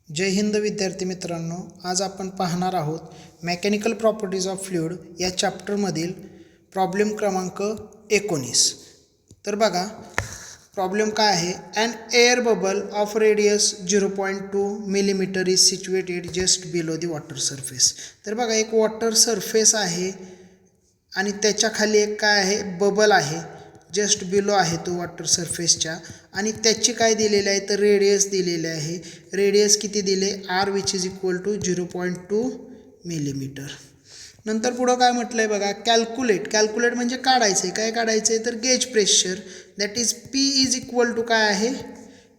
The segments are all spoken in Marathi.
जय हिंद विद्यार्थी मित्रांनो, आज आपण पाहणार आहोत मेकॅनिकल प्रॉपर्टीज ऑफ फ्लुइड या चॅप्टरमधील प्रॉब्लेम क्रमांक 19. तर बघा प्रॉब्लेम काय आहे. An air bubble of radius 0.2 millimetre is situated just below the water surface. तर बघा एक वॉटर सरफेस आहे आणि त्याच्या खाली एक काय आहे, बबल आहे, जस्ट बिलो आहे तो वॉटर सरफेसच्या. आणि त्याची काय दिलेलं आहे तर रेडियस दिलेले आहे. रेडियस किती दिले, R which is equal to 0.2 millimetre. नंतर पुढं काय म्हटलं आहे बघा, कॅल्क्युलेट म्हणजे काढायचं आहे. काय काढायचं आहे तर gauge pressure, that is P is equal to काय आहे,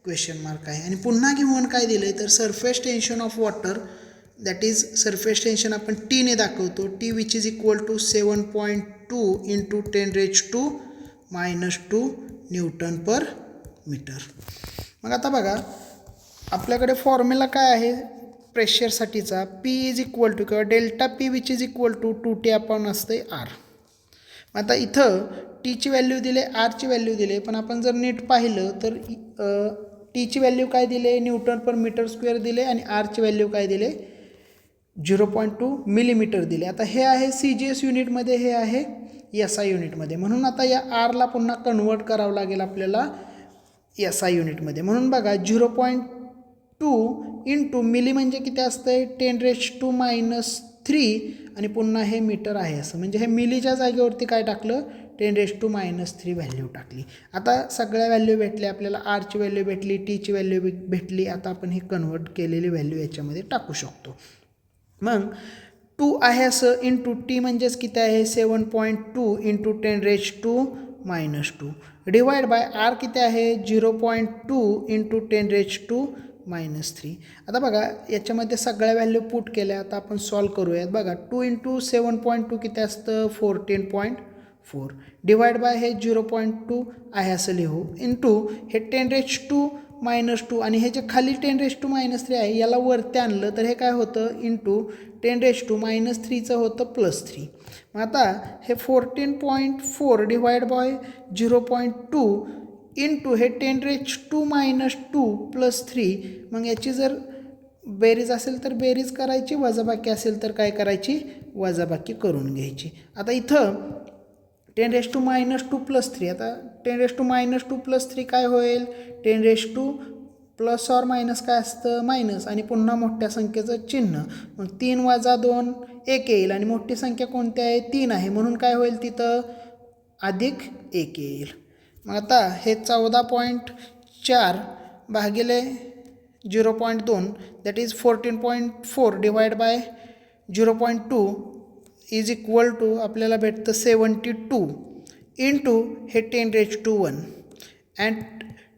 क्वेश्चन मार्क आहे. आणि पुन्हा घेऊन काय दिलं आहे तर surface tension of water, that is surface tension आपण टीने दाखवतो, T which is equal to 7.2 into 10⁻⁻² newton per metre. मग आता बघा आपल्याकडे फॉर्म्युला काय आहे प्रेशरसाठीचा, पी इज इक्वल टू किंवा delta P which is equal to 2T आपण असते आर. आता इथं टीची व्हॅल्यू दिले, आरची व्हॅल्यू दिले, पण आपण जर नीट पाहिलं तर टीची व्हॅल्यू काय दिले, न्यूटन पर मीटर स्क्वेअर दिले, आणि आरची व्हॅल्यू काय दिले, 0.2 मिलीमीटर दिले. आता हे आहे CGS युनिटमध्ये, हे आहे SI युनिटमध्ये. म्हणून आता या आरला पुन्हा कन्वर्ट करावं लागेल आपल्याला SI युनिटमध्ये. म्हणून बघा 0.2 इंटू मिली म्हणजे किती असतं, 10⁻³ आणि पुन्हा हे मीटर आहे असं. म्हणजे हे मिलीच्या जागेवरती काय टाकलं, 10⁻³ व्हॅल्यू टाकली. आता सगळ्या व्हॅल्यू भेटल्या आपल्याला, आरची व्हॅल्यू भेटली, टीची व्हॅल्यू भेटली. आता आपण हे कन्वर्ट केलेली व्हॅल्यू याच्यामध्ये टाकू शकतो. मग 2 आहे असं, इंटू टी म्हणजेच किती आहे, 7.2 इंटू 10⁻² डिवाइड बाय आर किती आहे, 0.2 इंटू 10⁻⁻3. आता बघा याच्यामध्ये सगळ्या व्हॅल्यू पुट केल्या. आता आपण सॉल्व करूयात. बघा 2 इंटू 7.2 किती असतं, 14.4 डिवाइड बाय हे 0.2 आहे असं लिहू, इंटू हे 10⁻⁻² आणि हे जे खाली 10⁻³ आहे याला वरती आणलं तर हे काय होतं, इंटू 10⁻³ होतं +3. मग आता हे 14.4 डिवाइड बाय 0.2 इंटू हे 10⁻² +3. मग याची जर बेरीज असेल तर बेरीज करायची, वजाबाकी असेल तर काय करायची, वजाबाकी करून घ्यायची. आता इथं 10⁻² +3, आता 10⁻² +3 काय होईल, 10 प्लस ऑर मायनस काय असतं, मायनस, आणि पुन्हा मोठ्या संख्येचं चिन्ह. मग 3 - 2 1 येईल, आणि मोठी संख्या कोणती आहे, 3 आहे, म्हणून काय होईल तिथं +1 येईल. मग आता हे 14.4 भागिले 0.2 that is 14.4 divide by 0.2 is equal to आपल्याला भेटतं 72 इंटू हे 10⁻1 and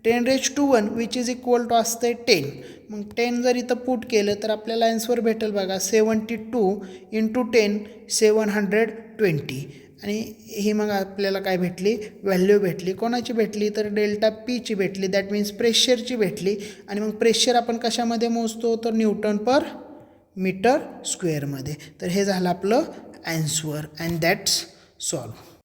10⁻1 which is equal to असते 10. मग 10 जर इथं पुट केलं तर आपल्याला आन्सर भेटेल बघा 72 इंटू 10 720. आणि ही मग आपल्याला काय भेटली, व्हॅल्यू भेटली. कोणाची भेटली तर डेल्टा पीची भेटली, दॅट मीन्स प्रेशरची भेटली. आणि मग प्रेशर आपण कशामध्ये मोजतो तर न्यूटन पर मीटर स्क्वेअरमध्ये. तर हे झालं आपलं आन्सर अँड दॅट्स सॉल्व.